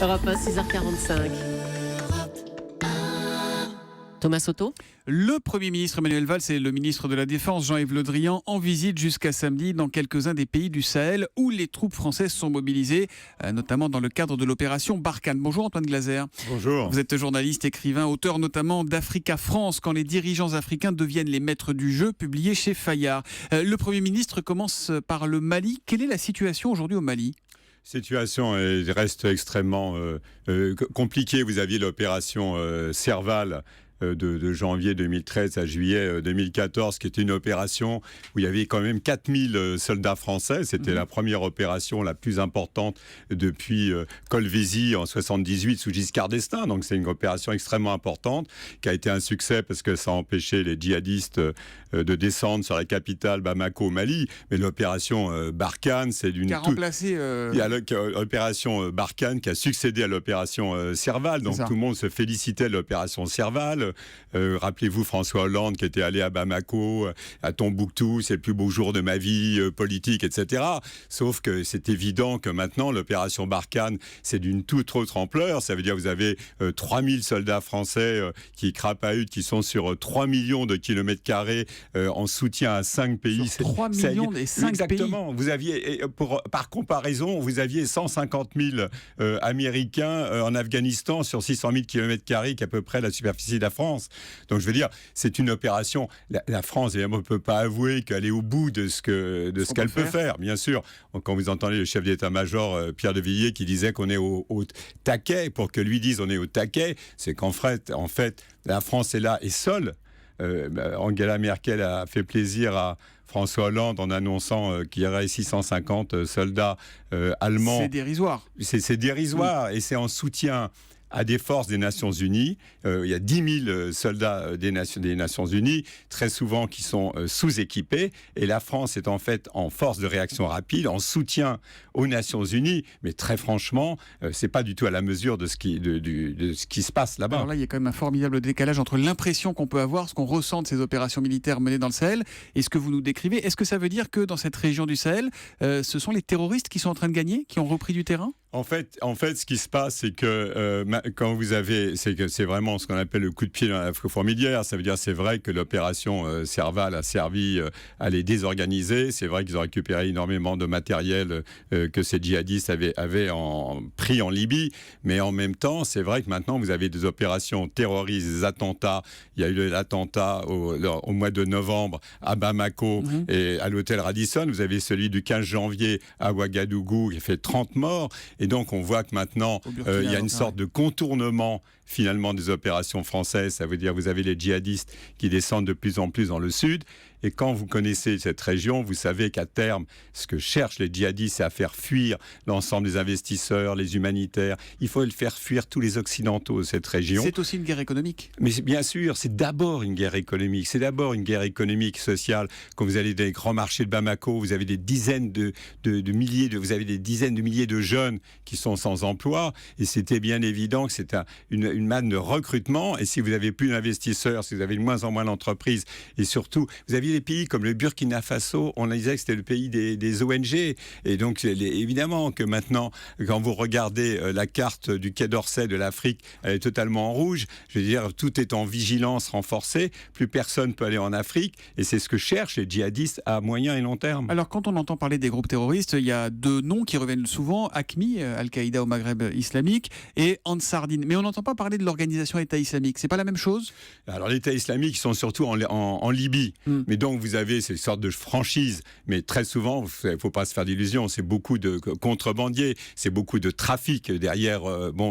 Europe 1, 6h45. Thomas Soto. Le Premier ministre Manuel Valls et le ministre de la Défense Jean-Yves Le Drian en visite jusqu'à samedi dans quelques-uns des pays du Sahel où les troupes françaises sont mobilisées, notamment dans le cadre de l'opération Barkhane. Bonjour Antoine Glaser. Bonjour. Vous êtes journaliste, écrivain, auteur notamment d'Africa France, quand les dirigeants africains deviennent les maîtres du jeu, publié chez Fayard. Le Premier ministre commence par le Mali. Quelle est la situation aujourd'hui au Mali ? Situation reste extrêmement compliquée. Vous aviez l'opération Serval de janvier 2013 à juillet 2014, qui était une opération où il y avait quand même 4000 soldats français. C'était la première opération la plus importante depuis Colvézi en 78 sous Giscard d'Estaing. Donc c'est une opération extrêmement importante qui a été un succès parce que ça a empêché les djihadistes de descendre sur la capitale Bamako au Mali. Mais l'opération Barkhane, c'est d'une... Qui a remplacé... Il y a l'opération Barkhane qui a succédé à l'opération Serval. Donc tout le monde se félicitait de l'opération Serval. Rappelez-vous François Hollande qui était allé à Bamako, à Tombouctou, c'est le plus beau jour de ma vie politique, etc. Sauf que c'est évident que maintenant l'opération Barkhane, c'est d'une toute autre ampleur. Ça veut dire que vous avez 3000 soldats français qui crapahutent, qui sont sur 3 millions de kilomètres carrés en soutien à 5 pays. Sur 3 millions et 5 exactement. pays. Vous aviez, par comparaison, vous aviez 150 000 Américains en Afghanistan sur 600 000 kilomètres carrés, qui est à peu près la superficie de la France. Donc je veux dire, c'est une opération. La France, évidemment, ne peut pas avouer qu'elle est au bout de ce qu'elle peut faire, bien sûr. Quand vous entendez le chef d'état-major Pierre de Villiers qui disait qu'on est au taquet, pour que lui dise on est au taquet, c'est qu'en fait, la France est là et seule. Angela Merkel a fait plaisir à François Hollande en annonçant qu'il y aurait 650 soldats allemands. C'est dérisoire. C'est dérisoire et c'est en soutien à des forces des Nations Unies. Il y a 10 000 soldats des Nations Unies, très souvent qui sont sous-équipés. Et la France est en fait en force de réaction rapide, en soutien aux Nations Unies. Mais très franchement, c'est pas du tout à la mesure de ce qui se passe là-bas. Alors là, il y a quand même un formidable décalage entre l'impression qu'on peut avoir, ce qu'on ressent de ces opérations militaires menées dans le Sahel, et ce que vous nous décrivez. Est-ce que ça veut dire que dans cette région du Sahel, ce sont les terroristes qui sont en train de gagner, qui ont repris du terrain ? En fait, ce qui se passe, c'est que quand vous avez, c'est vraiment ce qu'on appelle le coup de pied dans la fourmilière. Ça veut dire, c'est vrai que l'opération Serval a servi à les désorganiser. C'est vrai qu'ils ont récupéré énormément de matériel que ces djihadistes avaient pris en Libye. Mais en même temps, c'est vrai que maintenant, vous avez des opérations terroristes, des attentats. Il y a eu l'attentat au mois de novembre à Bamako et à l'hôtel Radisson. Vous avez celui du 15 janvier à Ouagadougou qui a fait 30 morts. Et donc, on voit que maintenant, il y a une sorte de contournement, finalement, des opérations françaises. Ça veut dire que vous avez les djihadistes qui descendent de plus en plus dans le sud. Et quand vous connaissez cette région, vous savez qu'à terme, ce que cherchent les djihadistes, c'est à faire fuir l'ensemble des investisseurs, les humanitaires. Il faut faire fuir tous les Occidentaux de cette région. C'est aussi une guerre économique. Mais bien sûr, c'est d'abord une guerre économique. C'est d'abord une guerre économique, sociale. Quand vous allez dans les grands marchés de Bamako, vous avez des dizaines de milliers de jeunes qui sont sans emploi. Et c'était bien évident que c'est une manne de recrutement. Et si vous n'avez plus d'investisseurs, si vous avez de moins en moins d'entreprises, et surtout, vous aviez des pays comme le Burkina Faso, on disait que c'était le pays des ONG. Et donc, évidemment que maintenant, quand vous regardez la carte du Quai d'Orsay de l'Afrique, elle est totalement en rouge. Je veux dire, tout est en vigilance renforcée. Plus personne ne peut aller en Afrique. Et c'est ce que cherchent les djihadistes à moyen et long terme. Alors, quand on entend parler des groupes terroristes, il y a deux noms qui reviennent souvent. AQMI, Al-Qaïda au Maghreb islamique, et Ansar Dine. Mais on n'entend pas parler de l'organisation État islamique. C'est pas la même chose ? Alors, l'État islamique, ils sont surtout en Libye. Mais donc, vous avez ces sortes de franchises. Mais très souvent, il ne faut pas se faire d'illusions, c'est beaucoup de contrebandiers, c'est beaucoup de trafic derrière.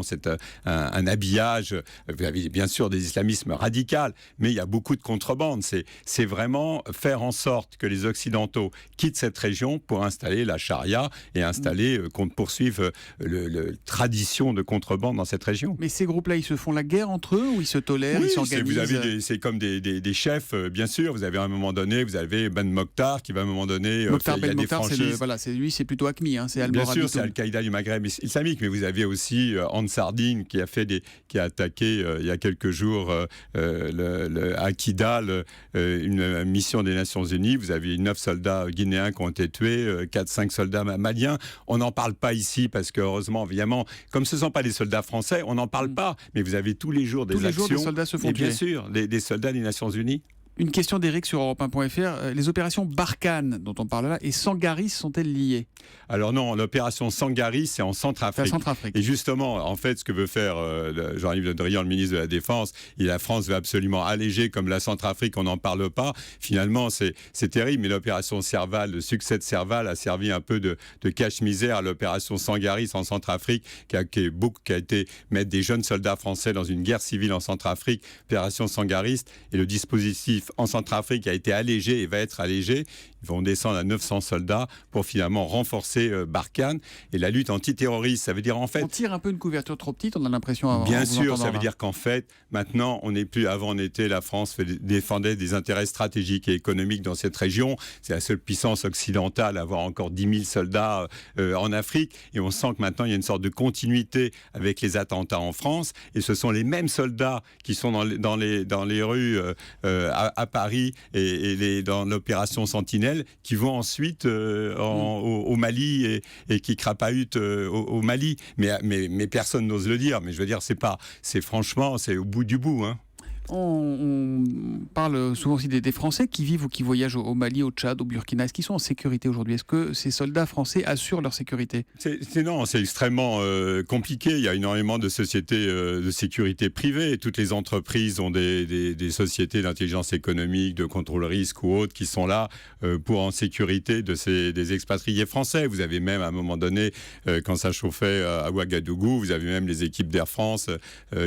C'est un habillage. Vous avez bien sûr des islamismes radicaux, mais il y a beaucoup de contrebande. C'est vraiment faire en sorte que les Occidentaux quittent cette région pour installer la charia et installer, qu'on poursuive la tradition de contrebande dans cette région. Mais ces groupes-là, Ils se font la guerre entre eux ou ils se tolèrent, Oui, ils s'organisent? c'est comme des chefs, bien sûr. Vous avez à un moment donné, vous avez Ben Mokhtar qui va à un moment donné Mokhtar il y a Ben des Mokhtar, franchises. c'est plutôt AQMI, hein, c'est Bien Al-Morabitoun. sûr, c'est Al-Qaïda du Maghreb islamique, mais vous avez aussi Ansardine qui a attaqué il y a quelques jours à Kidal, une mission des Nations Unies. Vous avez 9 soldats guinéens qui ont été tués, 4-5 soldats maliens. On n'en parle pas ici parce que, heureusement, évidemment, comme ce ne sont pas des soldats français, on n'en parle pas. Mais vous avez tous les jours des actions. Tous les jours, des soldats se font et tuer. bien sûr, des soldats des Nations Unies. Une question d'Éric sur Europe1.fr. Les opérations Barkhane, dont on parle là, et Sangaris sont-elles liées? Alors non, l'opération Sangaris, c'est en Centrafrique. C'est en Centrafrique. Et justement, en fait, ce que veut faire Jean-Yves Le Drian, le ministre de la Défense, et la France veut absolument alléger, comme la Centrafrique, on n'en parle pas. Finalement, c'est terrible, mais l'opération Serval, le succès de Serval a servi un peu de cache-misère à l'opération Sangaris en Centrafrique, qui a été mettre des jeunes soldats français dans une guerre civile en Centrafrique, opération Sangaris, et le dispositif en Centrafrique a été allégé et va être allégé. Ils vont descendre à 900 soldats pour finalement renforcer Barkhane. Et la lutte antiterroriste, ça veut dire en fait... On tire un peu une couverture trop petite, on a l'impression... Bien sûr, ça veut dire qu'en fait, maintenant, on n'est plus... Avant, on était... La France défendait des intérêts stratégiques et économiques dans cette région. C'est la seule puissance occidentale à avoir encore 10 000 soldats en Afrique. Et on sent que maintenant, il y a une sorte de continuité avec les attentats en France. Et ce sont les mêmes soldats qui sont dans les rues à Paris et dans l'opération Sentinelle qui vont ensuite au Mali et qui crapahutent au Mali. Mais personne n'ose le dire. Mais je veux dire, franchement, c'est au bout du bout, hein. On parle souvent aussi des Français qui vivent ou qui voyagent au Mali, au Tchad, au Burkina. Est-ce qu'ils sont en sécurité aujourd'hui? Est-ce que ces soldats français assurent leur sécurité? Non, c'est extrêmement compliqué. Il y a énormément de sociétés de sécurité privée. Toutes les entreprises ont des sociétés d'intelligence économique, de contrôle risque ou autres qui sont là pour en sécurité des expatriés français. Vous avez même à un moment donné, quand ça chauffait à Ouagadougou, vous avez même les équipes d'Air France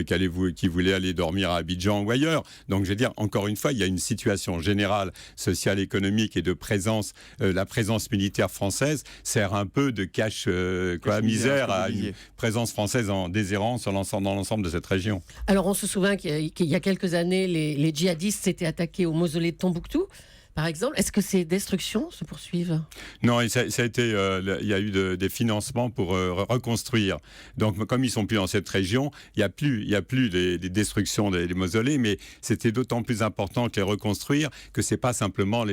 qui voulaient aller dormir à Abidjan ou ailleurs. Donc je veux dire, encore une fois, il y a une situation générale, sociale, économique et de présence. La présence militaire française sert un peu de cache-misère à une présence française en déshérence dans l'ensemble de cette région. Alors on se souvient qu'il y a quelques années, les djihadistes s'étaient attaqués au mausolée de Tombouctou. Par exemple, est-ce que ces destructions se poursuivent? Non, il y a eu des financements pour reconstruire. Donc, comme ils sont plus dans cette région, il y a plus des destructions des mausolées, mais c'était d'autant plus important que les reconstruire que c'est pas simplement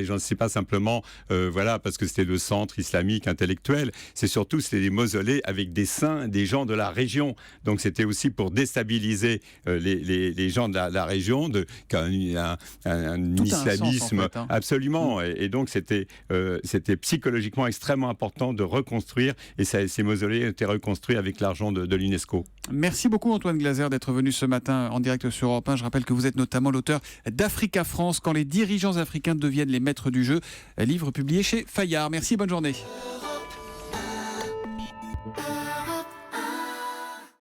voilà, parce que c'était le centre islamique intellectuel. C'était des mausolées avec des saints, des gens de la région. Donc, c'était aussi pour déstabiliser les gens de la région, un islamisme en fait, hein. Absolument. Et donc, c'était psychologiquement extrêmement important de reconstruire. Et ces mausolées ont été reconstruits avec l'argent de l'UNESCO. Merci beaucoup Antoine Glaser d'être venu ce matin en direct sur Europe 1. Je rappelle que vous êtes notamment l'auteur d'Africa France, quand les dirigeants africains deviennent les maîtres du jeu, livre publié chez Fayard. Merci, bonne journée.